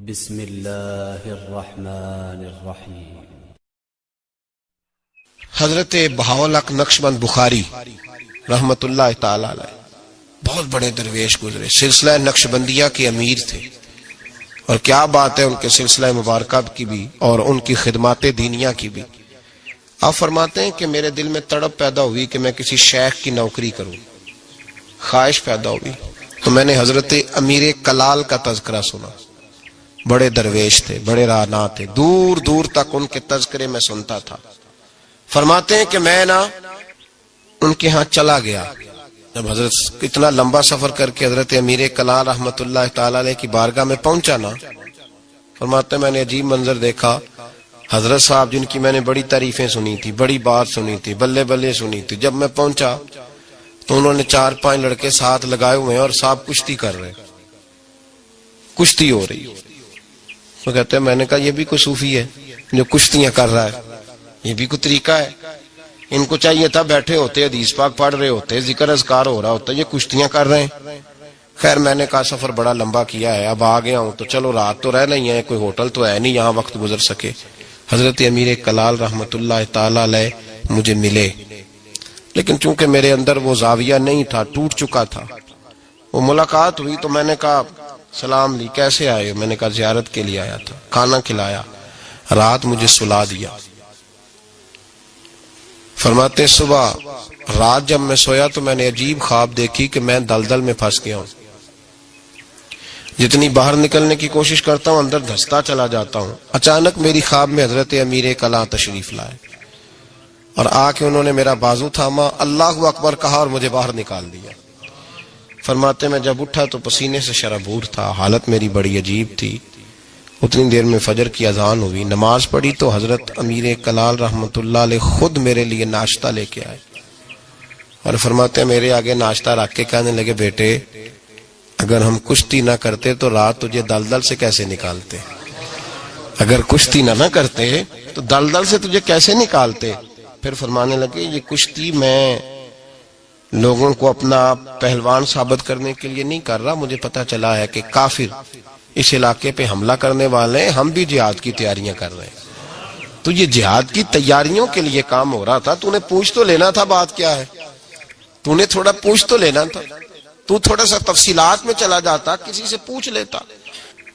بسم اللہ الرحمن الرحیم۔ حضرت بہاولق نقشبند بخاری رحمت اللہ تعالی علیہ بہت بڑے درویش گزرے، سلسلہ نقشبندیہ کے امیر تھے، اور کیا بات ہے ان کے سلسلہ مبارکہ کی بھی اور ان کی خدمات دینیہ کی بھی۔ آپ فرماتے ہیں کہ میرے دل میں تڑپ پیدا ہوئی کہ میں کسی شیخ کی نوکری کروں، خواہش پیدا ہوئی تو میں نے حضرت امیر کلال کا تذکرہ سنا۔ بڑے درویش تھے، بڑے راہنما تھے، دور دور تک ان کے تذکرے میں سنتا تھا۔ فرماتے ہیں کہ میں ان کے ہاں چلا گیا، جب حضرت اتنا لمبا سفر کر کے حضرت امیر کلال رحمت اللہ تعالی علیہ کی بارگاہ میں پہنچا نا، فرماتے ہیں میں نے عجیب منظر دیکھا۔ حضرت صاحب جن کی میں نے بڑی تعریفیں سنی تھی، بڑی بات سنی تھی، بلے بلے سنی تھی، جب میں پہنچا تو انہوں نے 4-5 لڑکے ساتھ لگائے ہوئے ہیں اور صاحب کشتی کر رہے، کشتی ہو رہی۔ تو کہتے ہیں میں نے کہا یہ بھی کوئی صوفی ہے جو کشتیاں کر رہا ہے، یہ بھی کوئی طریقہ ہے؟ ان کو چاہیے تھا بیٹھے ہوتے، حدیث پاک پڑھ رہے ہوتے، ذکر اذکار ہو رہا ہوتا، یہ کشتیاں کر رہے ہیں۔ خیر میں نے کہا سفر بڑا لمبا کیا ہے، اب آ گیا ہوں تو چلو رات تو رہ نہیں ہے، کوئی ہوٹل تو ہے نہیں یہاں وقت گزر سکے۔ حضرت امیر کلال رحمت اللہ تعالی علیہ مجھے ملے، لیکن چونکہ میرے اندر وہ زاویہ نہیں تھا، ٹوٹ چکا تھا۔ وہ ملاقات ہوئی تو میں نے کہا سلام لی، کیسے آئے ہو؟ میں نے کہا زیارت کے لیے آیا تھا۔ کھانا کھلایا، رات مجھے سلا دیا۔ فرماتے صبح رات جب میں سویا تو میں نے عجیب خواب دیکھی کہ میں دلدل میں پھنس گیا ہوں، جتنی باہر نکلنے کی کوشش کرتا ہوں اندر دھستا چلا جاتا ہوں۔ اچانک میری خواب میں حضرت امیر کلال تشریف لائے اور آ کے انہوں نے میرا بازو تھاما، اللہ اکبر کہا اور مجھے باہر نکال دیا۔ فرماتے میں جب اٹھا تو پسینے سے شرابور تھا، حالت میری بڑی عجیب تھی۔ اتنی دیر میں فجر کی اذان ہوئی، نماز پڑھی تو حضرت امیر کلال رحمت اللہ علیہ خود میرے لیے ناشتہ لے کے آئے اور فرماتے ہیں میرے آگے ناشتہ رکھ کے کہنے لگے بیٹے اگر ہم کشتی نہ کرتے تو رات تجھے دلدل سے کیسے نکالتے، اگر کشتی نہ کرتے تو دلدل سے تجھے کیسے نکالتے۔ پھر فرمانے لگے یہ کشتی میں لوگوں کو اپنا پہلوان ثابت کرنے کے لیے نہیں کر رہا، مجھے پتا چلا ہے کہ کافر اس علاقے پہ حملہ کرنے والے ہیں، ہم بھی جہاد کی تیاریاں کر رہے ہیں۔ تو یہ جہاد کی تیاریوں کے لیے کام ہو رہا تھا، تو نے پوچھ تو لینا تھا بات کیا ہے، تو نے تھوڑا پوچھ تو لینا تھا، تو تھوڑا سا تفصیلات میں چلا جاتا، کسی سے پوچھ لیتا۔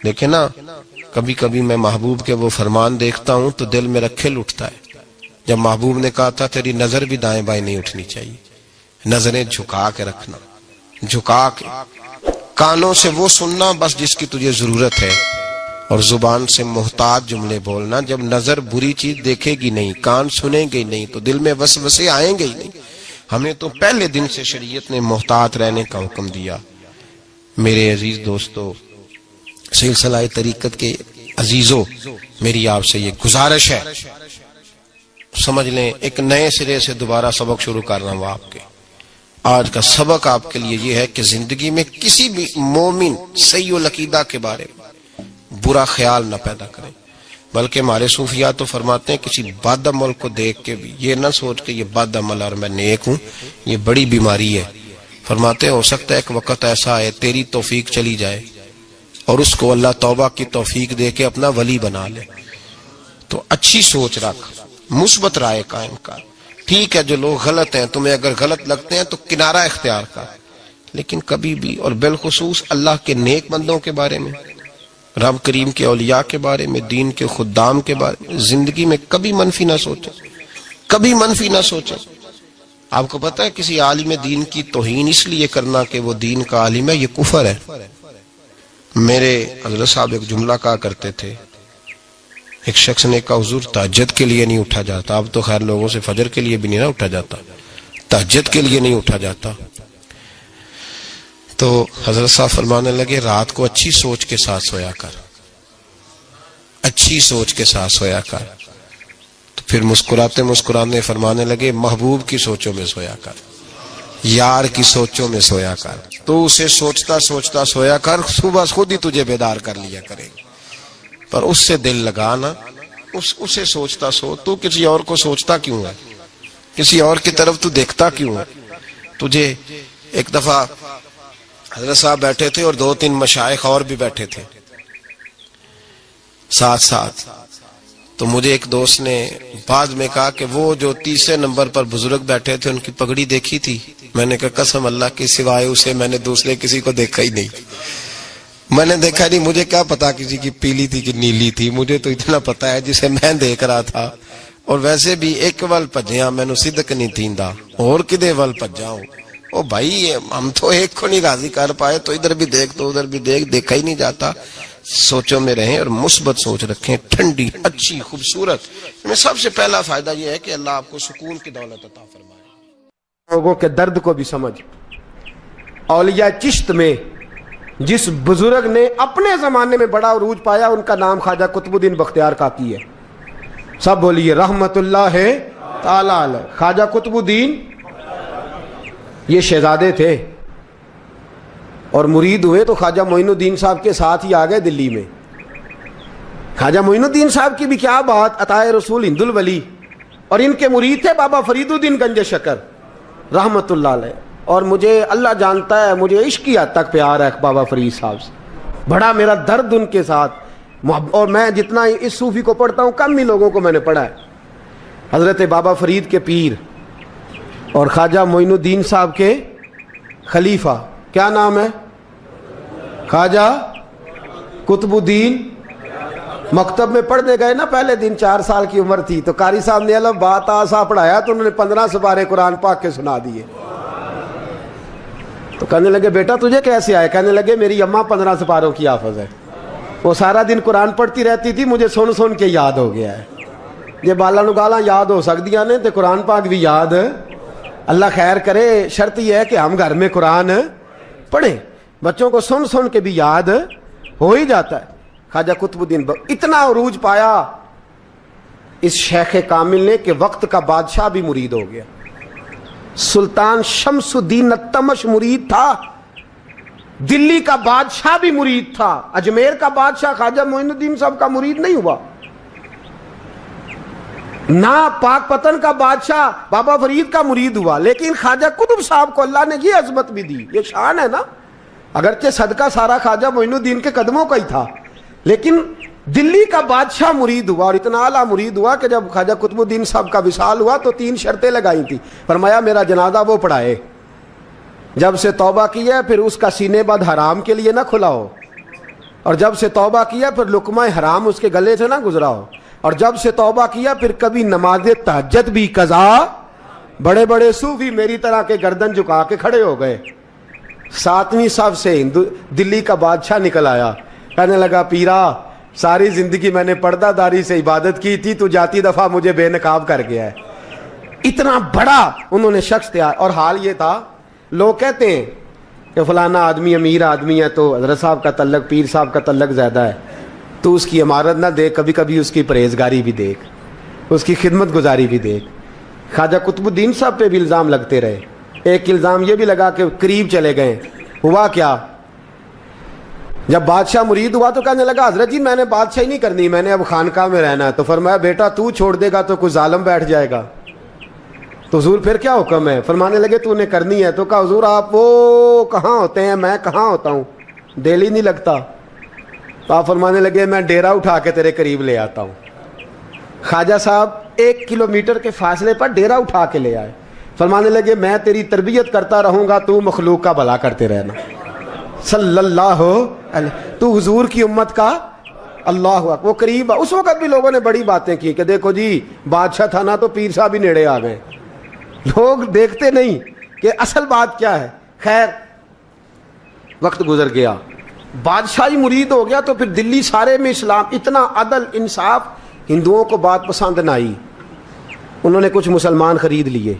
لیکن نا کبھی کبھی میں محبوب کے وہ فرمان دیکھتا ہوں تو دل میں رکھل اٹھتا ہے۔ جب محبوب نے کہا تھا تیری نظر بھی دائیں بائیں نہیں اٹھنی چاہیے، نظریں جھکا کے رکھنا، جھکا کے، کانوں سے وہ سننا بس جس کی تجھے ضرورت ہے، اور زبان سے محتاط جملے بولنا۔ جب نظر بری چیز دیکھے گی نہیں، کان سنیں گے نہیں تو دل میں وسوسے آئیں گے ہی نہیں۔ ہمیں تو پہلے دن سے شریعت نے محتاط رہنے کا حکم دیا۔ میرے عزیز دوستو، سلسلہ طریقت کے عزیزوں، میری آپ سے یہ گزارش ہے، سمجھ لیں ایک نئے سرے سے دوبارہ سبق شروع کر رہا ہوں آپ کے۔ آج کا سبق آپ کے لیے یہ ہے کہ زندگی میں کسی بھی مومن سیء العقیدہ کے بارے میں برا خیال نہ پیدا کریں، بلکہ ہمارے صوفیاء تو فرماتے ہیں کسی بد عمل کو دیکھ کے بھی یہ نہ سوچ کہ یہ بد عمل اور میں نیک ہوں، یہ بڑی بیماری ہے۔ فرماتے ہیں ہو سکتا ہے ایک وقت ایسا ہے تیری توفیق چلی جائے اور اس کو اللہ توبہ کی توفیق دے کے اپنا ولی بنا لے، تو اچھی سوچ رکھ، مثبت رائے قائم کر۔ ٹھیک ہے جو لوگ غلط ہیں تمہیں اگر غلط لگتے ہیں تو کنارہ اختیار کر، لیکن کبھی بھی اور بالخصوص اللہ کے نیک بندوں کے بارے میں، رب کریم کے اولیاء کے بارے میں، دین کے خدام کے بارے میں زندگی میں کبھی منفی نہ سوچیں، کبھی منفی نہ سوچیں۔ آپ کو پتہ ہے کسی عالم دین کی توہین اس لیے کرنا کہ وہ دین کا عالم ہے، یہ کفر ہے۔ میرے حضرت صاحب ایک جملہ کہا کرتے تھے، ایک شخص نے کہا حضور تہجد کے لیے نہیں اٹھا جاتا، اب تو خیر لوگوں سے فجر کے لیے بھی نہیں نہ اٹھا جاتا، تہجد کے لیے نہیں اٹھا جاتا۔ تو حضرت صاحب فرمانے لگے رات کو اچھی سوچ کے ساتھ سویا کر، اچھی سوچ کے ساتھ سویا کر۔ تو پھر مسکراتے مسکرانے فرمانے لگے محبوب کی سوچوں میں سویا کر، یار کی سوچوں میں سویا کر، تو اسے سوچتا سوچتا سویا کر، صبح خود ہی تجھے بیدار کر لیا کرے گا۔ پر اس سے دل لگانا، اسے سوچتا سو، تو کسی اور کو سوچتا کیوں ہے، کسی اور کی طرف تو دیکھتا کیوں ہے۔ تجھے ایک دفعہ حضرت صاحب بیٹھے تھے اور 2-3 مشائخ اور بھی بیٹھے تھے، ساتھ ساتھ. تو مجھے ایک دوست نے بعد میں کہا کہ وہ جو تیسرے نمبر پر بزرگ بیٹھے تھے ان کی پگڑی دیکھی تھی؟ میں نے کہا قسم اللہ کی سوائے اسے میں نے دوسرے کسی کو دیکھا ہی نہیں. میں نے دیکھا نہیں، مجھے کیا پتا کسی کی پیلی تھی کہ نیلی تھی، مجھے تو اتنا پتا ہے جسے میں دیکھ رہا تھا. اور ویسے بھی ایک ول پجیاں مینو صدق نہیں تھیندا اور کدے ول پجاؤں. او بھائی ہم تو ایک کو نہیں راضی کر پائے تو ادھر بھی دیکھ تو ادھر بھی دیکھ، دیکھا ہی نہیں جاتا. سوچوں میں رہیں اور مثبت سوچ رکھیں، ٹھنڈی اچھی خوبصورت. میں سب سے پہلا فائدہ یہ ہے کہ اللہ آپ کو سکون کی دولت عطا فرمائے. لوگوں کے درد کو بھی سمجھ. اولیاء چشت میں جس بزرگ نے اپنے زمانے میں بڑا عروج پایا ان کا نام خواجہ قطب الدین بختیار کاکی ہے. سب بولیے رحمت اللہ تعالی علیہ. خواجہ قطب الدین یہ شہزادے تھے اور مرید ہوئے تو خواجہ معین الدین صاحب کے ساتھ ہی آ گئے دلی میں. خواجہ معین الدین صاحب کی بھی کیا بات، عطائے رسول ہند الولی. اور ان کے مرید تھے بابا فرید الدین گنج شکر رحمت اللہ علیہ. اور مجھے اللہ جانتا ہے مجھے عشق کی حد تک پیار ہے بابا فرید صاحب سے، بڑا میرا درد ان کے ساتھ. اور میں جتنا اس صوفی کو پڑھتا ہوں کم ہی لوگوں کو میں نے پڑھا ہے. حضرت بابا فرید کے پیر اور خواجہ معین الدین صاحب کے خلیفہ کیا نام ہے؟ خواجہ قطب الدین. مکتب میں پڑھنے گئے نا پہلے دن، 4 سال کی عمر تھی تو قاری صاحب نے الف با تا سا پڑھایا تو انہوں نے 15 سپارے قرآن پاک کے سنا دیے. تو کہنے لگے بیٹا تجھے کیسے آئے؟ کہنے لگے میری اماں 15 سپاروں کی حافظ ہے، وہ سارا دن قرآن پڑھتی رہتی تھی، مجھے سن سن کے یاد ہو گیا ہے. یہ بالا نگالا یاد ہو سکدیاں نے تو قرآن پاک بھی یاد. اللہ خیر کرے، شرط یہ ہے کہ ہم گھر میں قرآن پڑھیں، بچوں کو سن سن کے بھی یاد ہو ہی جاتا ہے. خواجہ قطب الدین اتنا عروج پایا اس شیخ کامل نے کہ وقت کا بادشاہ بھی مرید ہو گیا. سلطان شمس الدین التمش مرید تھا، دلی کا بادشاہ بھی مرید تھا. اجمیر کا بادشاہ خواجہ معین الدین صاحب کا مرید نہیں ہوا، نہ پاک پتن کا بادشاہ بابا فرید کا مرید ہوا. لیکن خواجہ قطب صاحب کو اللہ نے یہ عظمت بھی دی، یہ شان ہے نا. اگرچہ صدقہ سارا خواجہ معین الدین کے قدموں کا ہی تھا، لیکن دلی کا بادشاہ مرید ہوا. اور اتنا اعلیٰ مرید ہوا کہ جب خواجہ قطب الدین صاحب کا وصال ہوا تو 3 شرطیں لگائی تھی. فرمایا میرا جنازہ وہ پڑھائے، جب سے توبہ کیا پھر اس کا سینے بد حرام کے لیے نہ کھلا ہو، اور جب سے توبہ کیا پھر لقمہ حرام اس کے گلے سے نہ گزرا ہو، اور جب سے توبہ کیا پھر کبھی نماز تہجد بھی قضا. بڑے بڑے صوفی میری طرح کے گردن جھکا کے کھڑے ہو گئے. 7ویں صف سے دلی کا بادشاہ نکل آیا، کہنے لگا پیرا ساری زندگی میں نے پردہ داری سے عبادت کی تھی، تو جاتی دفعہ مجھے بے نقاب کر گیا ہے. اتنا بڑا انہوں نے شخص تھا. اور حال یہ تھا، لوگ کہتے ہیں کہ فلانا آدمی امیر آدمی ہے تو حضرت صاحب کا تعلق پیر صاحب کا تعلق زیادہ ہے، تو اس کی عمارت نہ دیکھ، کبھی کبھی اس کی پرہیزگاری بھی دیکھ، اس کی خدمت گزاری بھی دیکھ. خواجہ قطب الدین صاحب پہ بھی الزام لگتے رہے. ایک الزام یہ بھی لگا کہ قریب چلے گئے. ہوا کیا، جب بادشاہ مرید ہوا تو کہنے لگا حضرت جی میں نے بادشاہی نہیں کرنی، میں نے اب خانقاہ میں رہنا ہے. تو فرمایا بیٹا تو چھوڑ دے گا تو کوئی ظالم بیٹھ جائے گا. تو حضور پھر کیا حکم ہے؟ فرمانے لگے تو نے کرنی ہے. تو کہا حضور آپ وہ کہاں ہوتے ہیں، میں کہاں ہوتا ہوں، دل ہی نہیں لگتا. تو آپ فرمانے لگے میں ڈیرا اٹھا کے تیرے قریب لے آتا ہوں. خواجہ صاحب 1 کلومیٹر کے فاصلے پر ڈیرا اٹھا کے لے آئے. فرمانے لگے میں تیری تربیت کرتا رہوں گا، تو مخلوق کا بھلا کرتے رہنا. صلی اللہ علیہ، تو حضور کی امت کا اللہ اکبر. وہ قریب اس وقت بھی لوگوں نے بڑی باتیں کی کہ دیکھو جی بادشاہ تھا نا تو پیر صاحب ہی نیڑے آ گئے. لوگ دیکھتے نہیں کہ اصل بات کیا ہے. خیر وقت گزر گیا، بادشاہی مرید ہو گیا تو پھر دلی سارے میں اسلام، اتنا عدل انصاف. ہندوؤں کو بات پسند نہ آئی، انہوں نے کچھ مسلمان خرید لیے.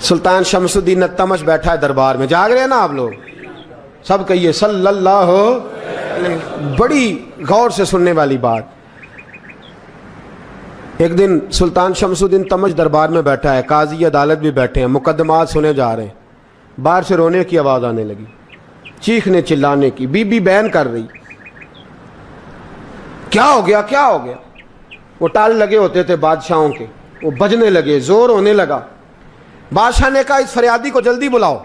سلطان شمس الدین التمش بیٹھا ہے دربار میں، جاگ رہے ہیں نا آپ لوگ سب، کہیے صلی اللہ علیہ. بڑی غور سے سننے والی بات. ایک دن سلطان شمس الدین تمش دربار میں بیٹھا ہے، قاضی عدالت بھی بیٹھے ہیں، مقدمات سنے جا رہے ہیں. باہر سے رونے کی آواز آنے لگی، چیخنے چلانے کی. بی بی بیان کر رہی، کیا ہو گیا کیا ہو گیا. وہ ٹال لگے ہوتے تھے بادشاہوں کے، وہ بجنے لگے، زور ہونے لگا. بادشاہ نے کہا اس فریادی کو جلدی بلاؤ.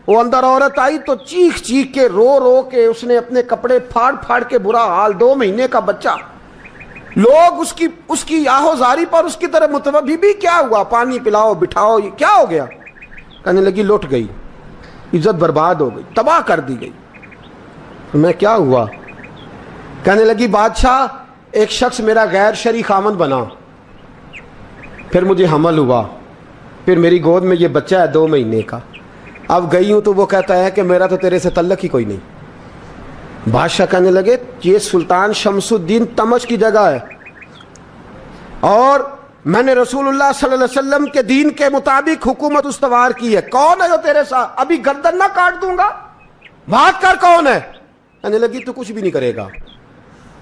वो अंदर औरत आई तो चीख चीख के रो रो के उसने अपने कपड़े फाड़ फाड़ के, बुरा हाल, 2 महीने का बच्चा। लोग उसकी आहोजारी पर उसकी तरह मुतवज्जह, बीबी क्या हुआ, पानी पिलाओ बिठाओ, ये क्या हो गया? कहने लगी लुट गई, इज्जत बर्बाद हो गई, तबाह कर दी गई। मैं क्या हुआ? कहने लगी बादशाह एक शख्स मेरा गैर शरई खामन बना, फिर मुझे हमल हुआ, फिर मेरी गोद में ये बच्चा है 2 महीने का। अब गई हूं तो वो कहता है कि मेरा तो तेरे से तल्लक ही कोई नहीं। बादशाह कहने लगे ये सुल्तान शमसुद्दीन तमश की जगह है और मैंने रसूलुल्लाह सल्लल्लाहु अलैहि वसल्लम के दीन के मुताबिक हुकूमत उस्तवार की है। कौन है जो तेरे साथ? अभी गर्दन ना काट दूंगा, बात कर, कौन है? कहने लगी तू कुछ भी नहीं करेगा,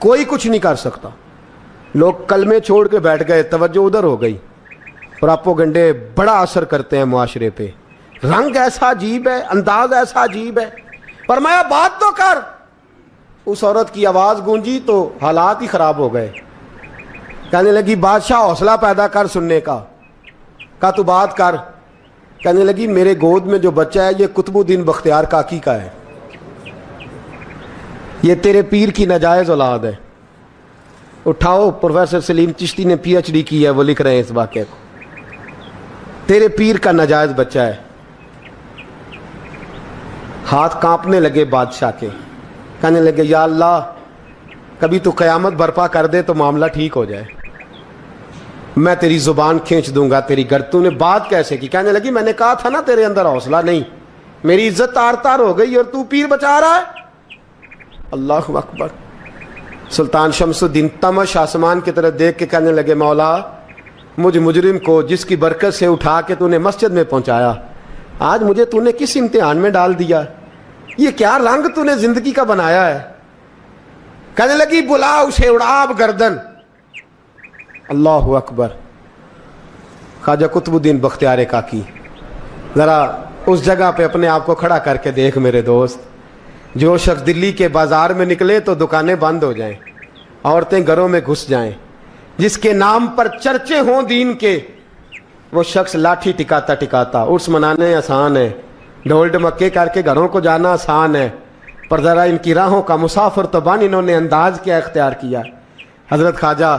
कोई कुछ नहीं कर सकता। लोग कलमे छोड़ के बैठ गए, तवज्जो उधर हो गई। प्रोपेगेंडे बड़ा असर करते हैं मुआशरे पे, रंग ऐसा अजीब है, अंदाज ऐसा अजीब है। फरमाया बात तो कर। उस औरत की आवाज गूंजी तो हालात ही खराब हो गए। कहने लगी बादशाह हौसला पैदा कर सुनने का तू बात कर। कहने लगी मेरे गोद में जो बच्चा है ये कुतुबुद्दीन बख्तियार काकी का है, ये तेरे पीर की नाजायज औलाद है। उठाओ, प्रोफेसर सलीम चिश्ती ने PhD की है, वो लिख रहे हैं इस वाक़े को। तेरे पीर का नाजायज बच्चा है। हाथ कांपने लगे बादशाह के। कहने लगे या अल्लाह कभी तू क़यामत बर्पा कर दे तो मामला ठीक हो जाए, मैं तेरी जुबान खींच दूंगा तेरी घर। तूने बात कैसे की? कहने लगी मैंने कहा था ना तेरे अंदर हौसला नहीं, मेरी इज्जत तार तार हो गई और तू पीर बचा रहा है। अल्लाहु अकबर। सुल्तान शमसुद्दीन तमश आसमान की तरफ देख के कहने लगे मौला मुझ मुजरिम को जिसकी बरकत से उठा के तूने मस्जिद में पहुंचाया, आज मुझे तूने किस इम्तिहान में डाल दिया? ये क्या रंग तूने जिंदगी का बनाया है? कहने लगी बुला उसे, उड़ाब गर्दन। अल्लाहु अकबर। ख्वाजा कुतुबुद्दीन बख्तियार काकी, जरा उस जगह पे अपने आप को खड़ा करके देख मेरे दोस्त। जो शख्स दिल्ली के बाजार में निकले तो दुकानें बंद हो जाएं, औरतें घरों में घुस जाएं, जिसके नाम पर चर्चे हों दीन के, वो शख्स लाठी टिकाता टिकाता। उर्स मनाने आसान है, ढोल ढमक्के करके घरों को जाना आसान है, पर ज़रा इनकी राहों का मुसाफिर तो बन इन्होंने अंदाज क्या इख्तियार किया। हज़रत ख्वाजा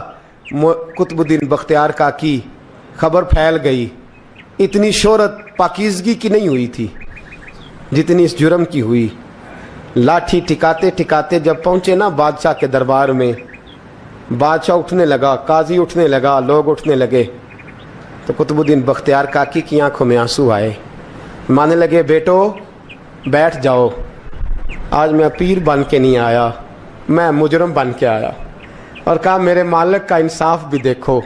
कुतुबुद्दीन बख्तियार काकी, खबर फैल गई। इतनी शोहरत पाकीज़गी की नहीं हुई थी जितनी इस जुर्म की हुई। लाठी टिकाते टिकाते जब पहुँचे ना बादशाह के दरबार में, बादशाह उठने लगा, काजी उठने लगा, लोग उठने लगे, तो कुतुबुद्दीन बख्तियार काकी की आंखों में आंसू आए। माने लगे बेटो बैठ जाओ, आज मैं पीर बन के नहीं आया, मैं मुजरम बन के आया। और कहा मेरे मालिक का इंसाफ भी देखो,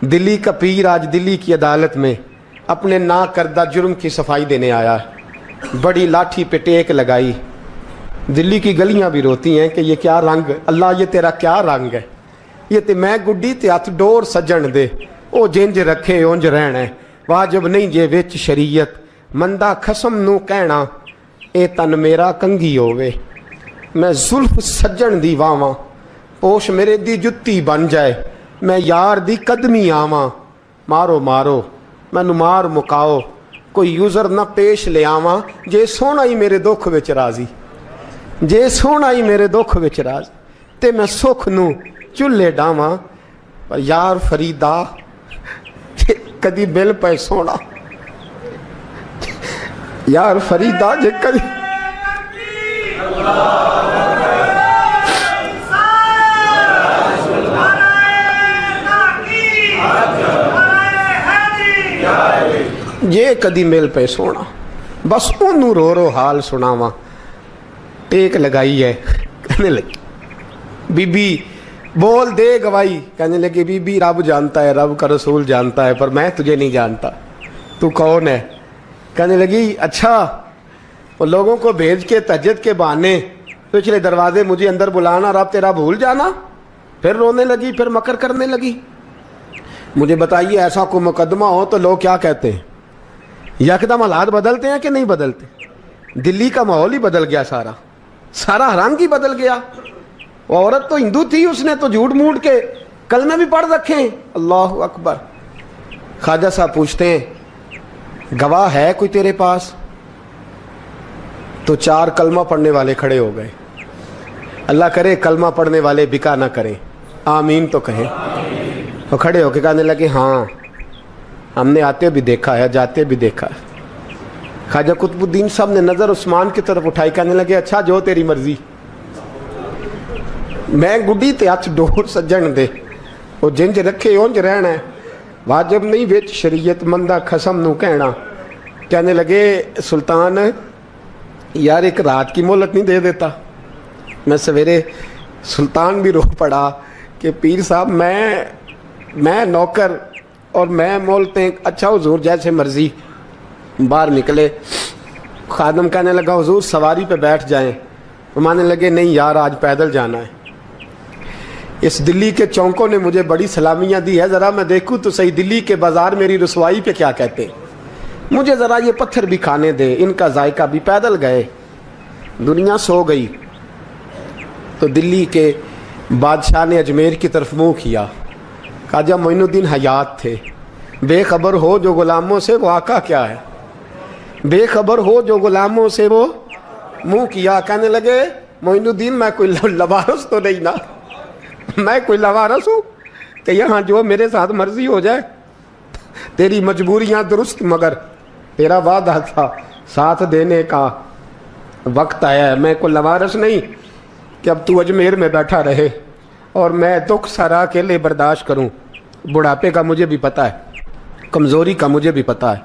दिल्ली का पीर आज दिल्ली की अदालत में अपने ना करदा जुर्म की सफाई देने आया। बड़ी लाठी पे टेक लगाई। दिल्ली की गलियां भी रोती हैं कि ये क्या रंग, अल्लाह ये तेरा क्या रंग है, ये ते मैं गुड्डी ते हथ डोर सजन दे, ओ जिंज रखे उंज रहना है, वाजिब नहीं जे विच शरीयत, मंदा खसम नू कहना ए तन मेरा कंगी होवे। मैं जुल्फ सज्जन दी वावां, पोश मेरे दी जुत्ती बन जाए, मैं यार दी कदमी आवां। मारो मारो मैनू मार मुकाओ, कोई यूजर ना पेश ले आवां, जे सोहना ही मेरे दुख विच राजी, जे सोहना ही मेरे दुख विच राज, ते मैं सुख नू चुल्हे डावां। पर यार फरीदा कदी बिल पे सोना, यार फरीदा जे कदी जे कदी मिल पे सोना, बस ओनू रो रो हाल सुनावा। टेक लगाई है। कहने लगी बीबी बोल दे गवाही। कहने लगी बीबी रब जानता है, रब का रसूल जानता है, पर मैं तुझे नहीं जानता, तू कौन है? कहने लगी अच्छा वो लोगों को भेज के तहज्जुद के बहाने पिछले दरवाजे मुझे अंदर बुलाना, रब तेरा भूल जाना। फिर रोने लगी, फिर मकर करने लगी। मुझे बताइए ऐसा कोई मुकदमा हो तो लोग क्या कहते हैं? यकदम हालात बदलते हैं कि नहीं बदलते? दिल्ली का माहौल ही बदल गया, सारा रंग ही बदल गया। वो औरत तो हिंदू थी, उसने तो झूठ मूठ के कलमे भी पढ़ रखे हैं। अल्लाह अकबर। ख्वाजा साहब पूछते हैं गवाह है कोई तेरे पास? तो 4 कलमा पढ़ने वाले खड़े हो गए। अल्लाह करे कलमा पढ़ने वाले बिका ना करें, आमीन तो कहें। तो खड़े होके कहने लगे हाँ हमने आते भी देखा है, जाते भी देखा है। ख्वाजा कुतुबुद्दीन साहब ने नज़र उस्मान की तरफ उठाई, कहने लगे अच्छा जो तेरी मर्जी, मैं गुड्डी ते हथ डोर सज्जन दे, वो जिंज रखे उंज रहना है, वाजिब नहीं विच शरीयत मंदा खसम नू कहना। कहने लगे सुल्तान यार एक रात की मोहलत नहीं दे देता। मैं सवेरे सुल्तान भी रो पड़ा कि पीर साहब मैं नौकर और मैं मोलते हैं, अच्छा हुजूर जैसे मर्जी। बाहर निकले, खादम कहने लगा हुजूर सवारी पे बैठ जाएं। वो मानने लगे नहीं यार आज पैदल जाना है। इस दिल्ली के चौंकों ने मुझे बड़ी सलामियाँ दी है, ज़रा मैं देखूँ तो सही दिल्ली के बाज़ार मेरी रसवाई पे क्या कहते हैं, मुझे ज़रा ये पत्थर भी खाने दे, इनका जायका भी। पैदल गए, दुनिया सो गई तो दिल्ली के बादशाह ने अजमेर की तरफ मुँह किया। ख्वाजा मोइनुद्दीन हयात थे। बेखबर हो जो गुलामों से वो आका क्या है, बेखबर हो जो गुलामों से वो मुँह किया। कहने लगे मोइनुद्दीन मैं कोई लवारस तो नहीं ना, मैं कोई लवारस हूँ कि यहाँ जो मेरे साथ मर्जी हो जाए। तेरी मजबूरियाँ दुरुस्त मगर तेरा वादा था साथ देने का वक्त आया है। मैं कोई लवारस नहीं कि अब तू अजमेर में बैठा रहे और मैं दुख सारा अकेले बर्दाश्त करूं। बुढ़ापे का मुझे भी पता है, कमज़ोरी का मुझे भी पता है,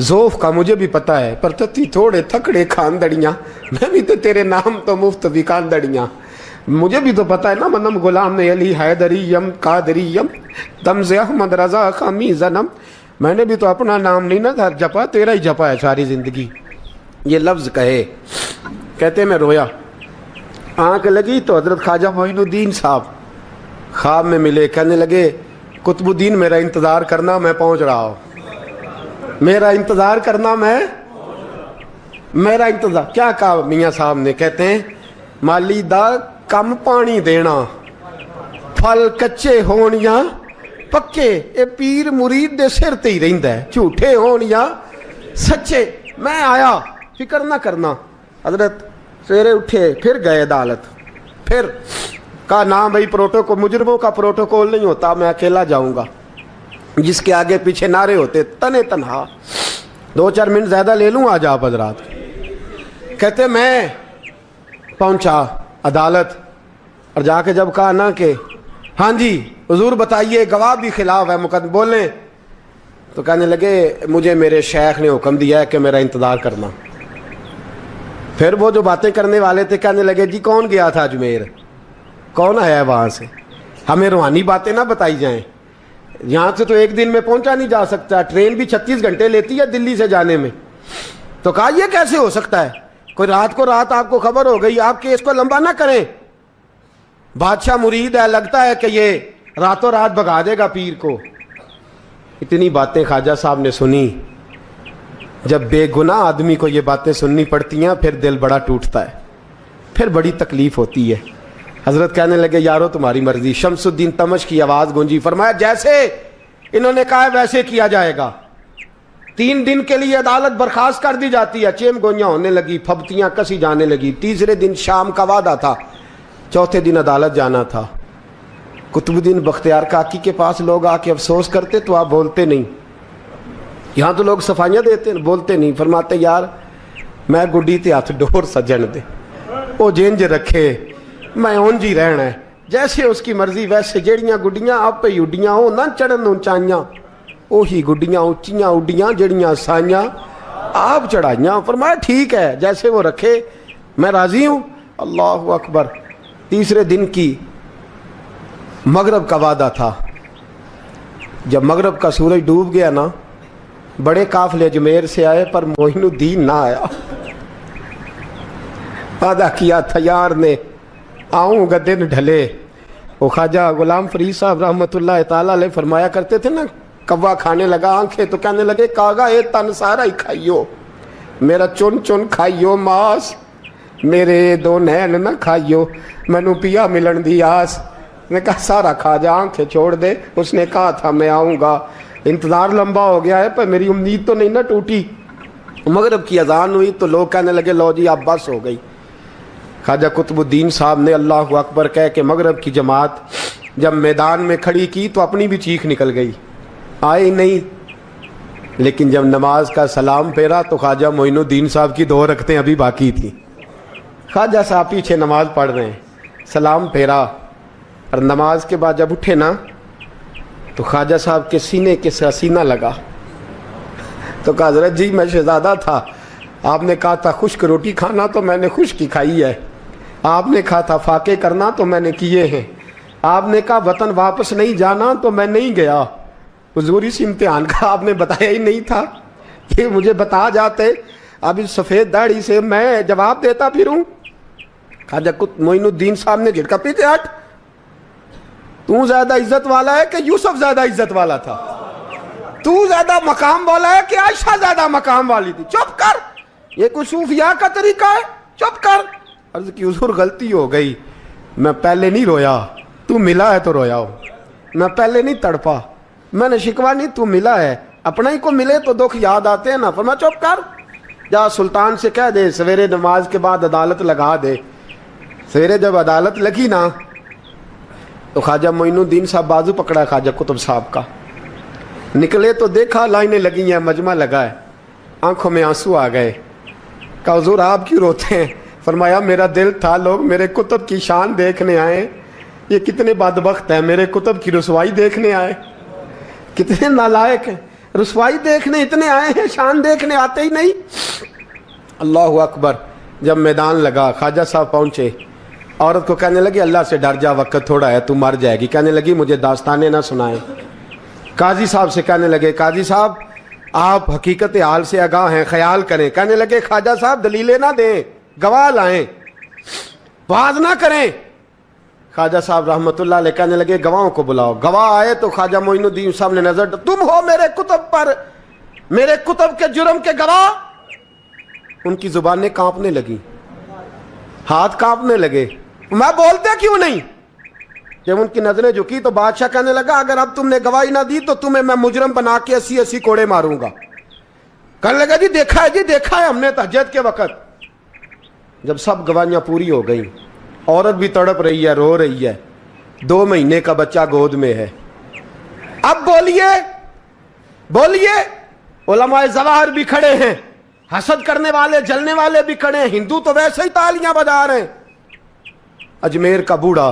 ज़ोफ़ का मुझे भी पता है, पर तत्ती थोड़े थकड़े खानदड़ियाँ, मैं भी तो तेरे नाम तो मुफ्त भी खानदड़ियाँ। मुझे भी तो पता है ना मनम गुलाम ने अली हैदरीयम कादरीयम तमज़े अहमद रज़ा खामी जन्म। मैंने भी तो अपना नाम नहीं ना जपा, तेरा ही जपा है सारी ज़िंदगी। ये लफ्ज़ कहे, कहते मैं रोया, आँख लगी तो हज़रत ख्वाजा मोइनुद्दीन साहब ख्वाब में मिले। कहने लगे कुतुबुद्दीन मेरा इंतज़ार करना, मैं पहुँच रहा हूँ, मेरा इंतज़ार करना, मेरा इंतज़ार। क्या कहा मियाँ साहब ने, कहते हैं माली दा कम पानी देना, फल कच्चे होण या पक्के, ये पीर मुरीद दे सिर ते ही रहिंदा है, झूठे होण या सच्चे। मैं आया फिक्र ना करना। हजरत सवेरे उठे, फिर गए अदालत, फिर कहा ना भाई प्रोटोकॉल, मुजरमों का प्रोटोकॉल नहीं होता, मैं अकेला जाऊंगा। जिसके आगे पीछे नारे होते तने तनहा। 2-4 मिनट ज़्यादा ले लूँ आज आप हजरात। कहते मैं पहुंचा अदालत और जाके जब कहा ना कि हाँ जी हुजूर बताइए, गवाह भी खिलाफ है, मुकदमे बोलें, तो कहने लगे मुझे मेरे शेख ने हुक्म दिया है कि मेरा इंतज़ार करना। फिर वो जो बातें करने वाले थे कहने लगे जी कौन गया था अजमेर, कौन आया है वहाँ से, हमें रूहानी बातें ना बताई जाएं। यहाँ से तो एक दिन में पहुँचा नहीं जा सकता, ट्रेन भी 36 घंटे लेती है दिल्ली से जाने में। तो कहा यह कैसे हो सकता है, कोई रात को रात आपको खबर हो गई, आप केस को लंबा ना करें, बादशाह मुरीद है, लगता है कि ये रातों रात भगा देगा पीर को। इतनी बातें ख्वाजा साहब ने सुनी। जब बेगुनाह आदमी को ये बातें सुननी पड़ती हैं फिर दिल बड़ा टूटता है, फिर बड़ी तकलीफ होती है। हजरत कहने लगे यारो तुम्हारी मर्जी। शमसुद्दीन तमश की आवाज़ गूंजी, फरमाया जैसे इन्होंने कहा है वैसे किया जाएगा। 3 दिन के लिए अदालत बर्खास्त कर दी जाती है। चेम गोइयाँ होने लगी, फबतियाँ कसी जाने लगी। तीसरे दिन शाम का वादा था, चौथे दिन अदालत जाना था। कुतुबुद्दीन बख्तियार काकी के पास लोग आके अफसोस करते तो आप बोलते नहीं, यहाँ तो लोग सफाइयाँ देते बोलते नहीं। फरमाते यार मैं गुड्डी ते हथ डोर सजन दे, वो जिंज रखे मैं उंज ही रहना है, जैसे उसकी मर्जी वैसे। जड़ियाँ गुड्डियाँ आप ही उड्डियाँ हो ना चढ़न उचाइयाँ, ਉਹੀ गुड्डियाँ उच्चियाँ उड्डियाँ जड़ियाँ साइयाँ आप चढ़ाइयाँ। फरमाया ठीक है जैसे वो रखे मैं राज़ी हूँ। अल्लाह अकबर। तीसरे दिन की मगरब का वादा था। जब मगरब का सूरज डूब गया ना, बड़े काफले अजमेर से आए पर मोइनुद्दीन ना आया। वादा किया था यार ने आऊँगा दिन ढले। वो ख्वाजा गुलाम फरीद साहब रहमतुल्लाह ताला अलैह फरमाया करते थे ना, कौवा खाने लगा आंखें तो कहने लगे कागा ए तन सारा ही खाइयो, मेरा चुन चुन खाइयो मास, मेरे 2 नैन ना खाइयो, मैनू पिया मिलन दी आस। ने कहा सारा खा जा, आंखें छोड़ दे। उसने कहा था मैं आऊँगा, इंतज़ार लंबा हो गया है पर मेरी उम्मीद तो नहीं ना टूटी। मगरब की अजान हुई तो लोग कहने लगे लो जी अब बस हो गई। ख्वाजा कुतुबुद्दीन साहब ने अल्लाहु अकबर कह के मगरब की जमात जब मैदान में खड़ी की तो अपनी भी चीख निकल गई, आए ही नहीं। लेकिन जब नमाज का सलाम फेरा तो ख्वाजा मोइनुद्दीन साहब की 2 रकतें अभी बाकी थी। ख्वाजा साहब पीछे नमाज पढ़ रहे हैं, सलाम फेरा और नमाज के बाद जब उठे ना तो ख्वाजा साहब के सीने के सीना लगा। तो कहा हज़रत जी मैं शहजादा था, आपने कहा था खुश्क रोटी खाना तो मैंने खुश्क ही खाई है, आपने कहा था फाके करना तो मैंने किए हैं, आपने कहा वतन वापस नहीं जाना तो मैं नहीं गया। हुजूर इस इम्तिहान का आपने बताया ही नहीं था, ये मुझे बता जाते अब इस सफ़ेद दाढ़ी से मैं जवाब देता फिरूं। ख्वाजा मोइनुद्दीन साहब ने झटका, पीछे हट, तू ज्यादा इज्जत वाला है कि यूसुफ ज्यादा इज्जत वाला था? तू ज्यादा मकाम वाला है कि आयशा ज्यादा मकाम वाली थी? चुप कर, ये कुछ सूफिया का तरीका है, चुप कर। अर्ज की हुजूर गलती हो गई, मैं पहले नहीं रोया, तू मिला है तो रोया हो, मैं पहले नहीं तड़पा, मैंने शिकवा नहीं, तू मिला है, अपना ही को मिले तो दुख याद आते हैं ना। फरमा चुप कर, जा सुल्तान से कह दे सवेरे नमाज के बाद अदालत लगा दे। सवेरे जब अदालत लगी ना तो ख्वाजा मोइनुद्दीन साहब बाजू पकड़ा ख्वाजा कुतुब साहब का, निकले तो देखा लाइनें लगी हैं, मजमा लगा है, आंखों में आंसू आ गए। कहा हुजूर आप क्यों रोते हैं? फरमाया मेरा दिल था लोग मेरे कुतुब की शान देखने आए, ये कितने बदबख्त हैं, मेरे कुतुब की रुसवाई देखने आए, कितने नालायक हैं, रुसवाई देखने इतने आए हैं, शान देखने आते ही नहीं। अल्लाहु अकबर। जब मैदान लगा ख्वाजा साहब पहुंचे, औरत को कहने लगी अल्लाह से डर जा, वक्त थोड़ा है, तू मर जाएगी। कहने लगी मुझे दास्ताने ना सुनाए। काजी साहब से कहने लगे काजी साहब आप हकीकत हाल से आगाह हैं, ख्याल करें। कहने लगे ख्वाजा साहब दलीलें ना दें, गवाह लाएं, वाज ना करें। ख्वाजा साहब रहमतुल्लाह अलैह कहने लगे गवाहों को बुलाओ। गवाह आए तो ख्वाजा मोइनुद्दीन साहब ने नजर, तुम हो मेरे कुतुब पर, मेरे कुतुब के जुर्म के गवाह। उनकी जुबानें कांपने लगी, हाथ कांपने लगे, मैं बोलते क्यों नहीं? जब उनकी नजरें झुकी तो बादशाह कहने लगा अगर अब तुमने गवाही ना दी तो तुम्हें मैं मुजरम बना के 80-80 कोड़े मारूंगा। कहने लगा जी देखा है, जी देखा है हमने तहज्जुद के वक्त। जब सब गवाहियां पूरी हो गई, औरत भी तड़प रही है, रो रही है, 2 महीने का बच्चा गोद में है। अब बोलिए बोलिए, उलमाए ज़वाहिर भी खड़े हैं, हसद करने वाले जलने वाले भी खड़े हैं, हिंदू तो वैसे ही तालियां बजा रहे हैं। अजमेर का बूढ़ा,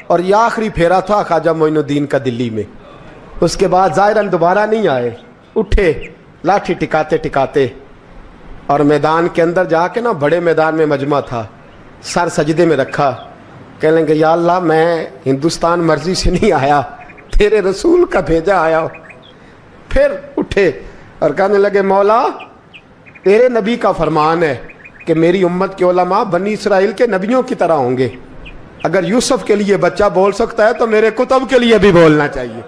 और ये आखिरी फेरा था ख्वाजा मोइनुद्दीन का दिल्ली में। उसके बाद ज़ाहिरन दोबारा नहीं आए, उठे लाठी टिकाते टिकाते और मैदान के अंदर जाके ना, बड़े मैदान में मजमा था, सर सजदे में रखा, कहने लगे या अल्लाह मैं हिंदुस्तान मर्जी से नहीं आया, तेरे रसूल का भेजा आया। फिर उठे और कहने लगे मौला तेरे नबी का फरमान है कि मेरी उम्मत के उलमा बनी इसराइल के नबियों की तरह होंगे, अगर यूसुफ के लिए बच्चा बोल सकता है तो मेरे कुतुब के लिए भी बोलना चाहिए,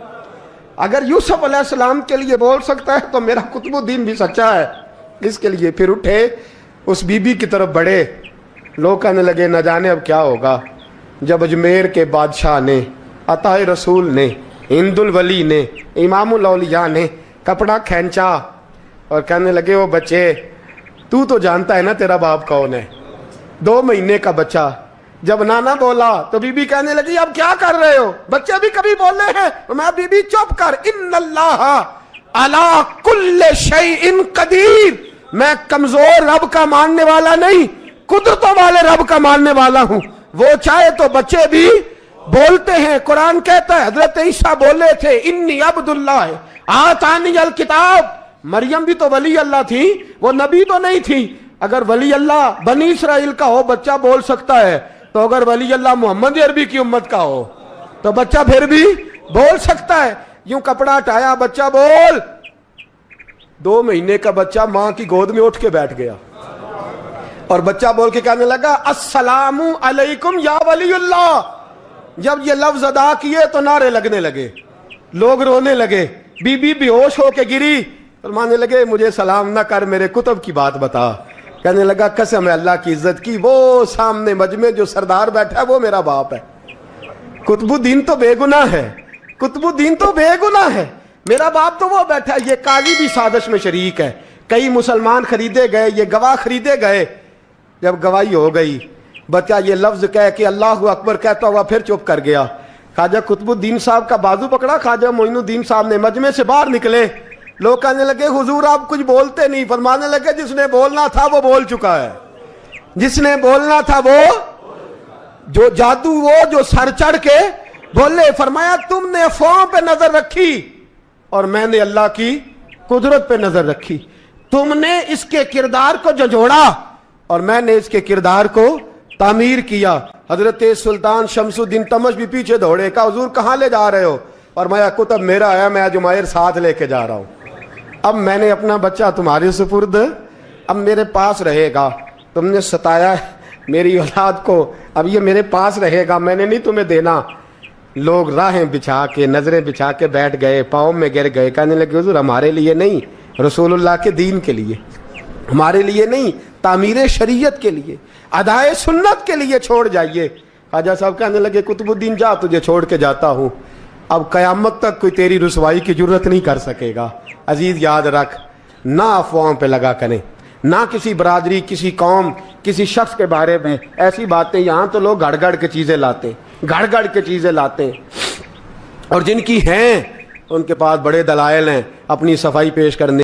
अगर यूसुफ अलैहिस्सलाम के लिए बोल सकता है तो मेरा कुतुबुद्दीन भी सच्चा है, इसके लिए। फिर उठे उस बीबी की तरफ बढ़े, लोग कहने लगे न जाने अब क्या होगा। जब अजमेर के बादशाह ने, अताए रसूल ने, हिंदुल वली ने, इमामुल औलिया ने कपड़ा खींचा और कहने लगे वो बच्चे तू तो जानता है ना तेरा बाप कौन है, 2 महीने का बच्चा। जब नाना बोला तो बीबी कहने लगी अब क्या कर रहे हो, बच्चे भी कभी बोले हैं? तो मैं बीबी चुप कर, इन्नल्लाह अला कुल्ले शैइन कदीर, मैं कमजोर रब का मानने वाला नहीं, कुदरतों वाले रब का मानने वाला हूं, वो चाहे तो बच्चे भी बोलते हैं। कुरान कहता है हजरत ईसा बोले थे इन्नी अब्दुल्लाह आतानी अल किताब, मरियम भी तो वली अल्लाह थी, वो नबी तो नहीं थी। अगर वली अल्लाह बनी इसराइल का हो बच्चा बोल सकता है, तो अगर वली अल्लाह मोहम्मद अरबी की उम्मत का हो तो बच्चा फिर भी बोल सकता है। यूं कपड़ा हटाया, बच्चा बोल। 2 महीने का बच्चा मां की गोद में उठ के बैठ गया और बच्चा बोल के कहने लगा अस्सलामु अलैकुम या वलीउल्लाह। जब ये लफ्ज अदा किए तो नारे लगने लगे, लोग रोने लगे, बीबी बेहोश होके गिरी, फरमाने लगे मुझे सलाम ना कर, मेरे कुतुब की बात बता। कहने लगा कसम है अल्लाह की इज्जत की, वो सामने मजमे जो सरदार बैठा है वो मेरा बाप है, कुतुबुद्दीन तो बेगुनाह है, कुतुबुद्दीन तो बेगुनाह है, मेरा बाप तो वो बैठा है, ये काली भी साजिश में शरीक है, کئی مسلمان خریدے گئے, یہ گواہ خریدے گئے. جب گواہی ہو گئی بچہ یہ لفظ کہہ کے اللہ اکبر کہتا ہوا پھر چپ کر گیا. خواجہ قطب الدین صاحب کا بازو پکڑا, خواجہ معین الدین صاحب نے مجمع سے باہر نکلے. لوگ کہنے لگے حضور آپ کچھ بولتے نہیں. فرمانے لگے جس نے بولنا تھا وہ بول چکا ہے, جس نے بولنا تھا وہ جو جادو وہ جو سر چڑھ کے بولے. فرمایا تم نے افواہوں پہ نظر رکھی اور میں نے اللہ کی قدرت پہ نظر رکھی. تم نے اس کے کردار کو جھنجھوڑا اور میں نے اس کے کردار کو تعمیر کیا. حضرت سلطان شمس الدین تمش بھی پیچھے دوڑے, کہا حضور کہاں لے جا رہے ہو؟ اور میں کتب میرا ہے, میں جمائر ساتھ لے کے جا رہا ہوں. اب میں نے اپنا بچہ تمہارے سپرد, اب میرے پاس رہے گا. تم نے ستایا میری اولاد کو, اب یہ میرے پاس رہے گا, میں نے نہیں تمہیں دینا. لوگ راہیں بچھا کے نظریں بچھا کے بیٹھ گئے, پاؤں میں گر گئے. کہنے لگے حضور ہمارے لیے نہیں, رسول اللہ کے دین کے لیے, ہمارے لیے نہیں, تعمیر شریعت کے لیے, ادائے سنت کے لیے چھوڑ جائیے. خواجہ صاحب کہنے لگے قطب الدین جا, تجھے چھوڑ کے جاتا ہوں, اب قیامت تک کوئی تیری رسوائی کی جرت نہیں کر سکے گا. عزیز یاد رکھ, نہ افواہوں پہ لگا کریں, نہ کسی برادری, کسی قوم, کسی شخص کے بارے میں ایسی باتیں. یہاں تو لوگ گھڑ گھڑ کے چیزیں لاتے, گھڑ گھڑ کے چیزیں لاتے ہیں, اور جن کی ہیں ان کے پاس بڑے دلائل ہیں اپنی صفائی پیش کرنے.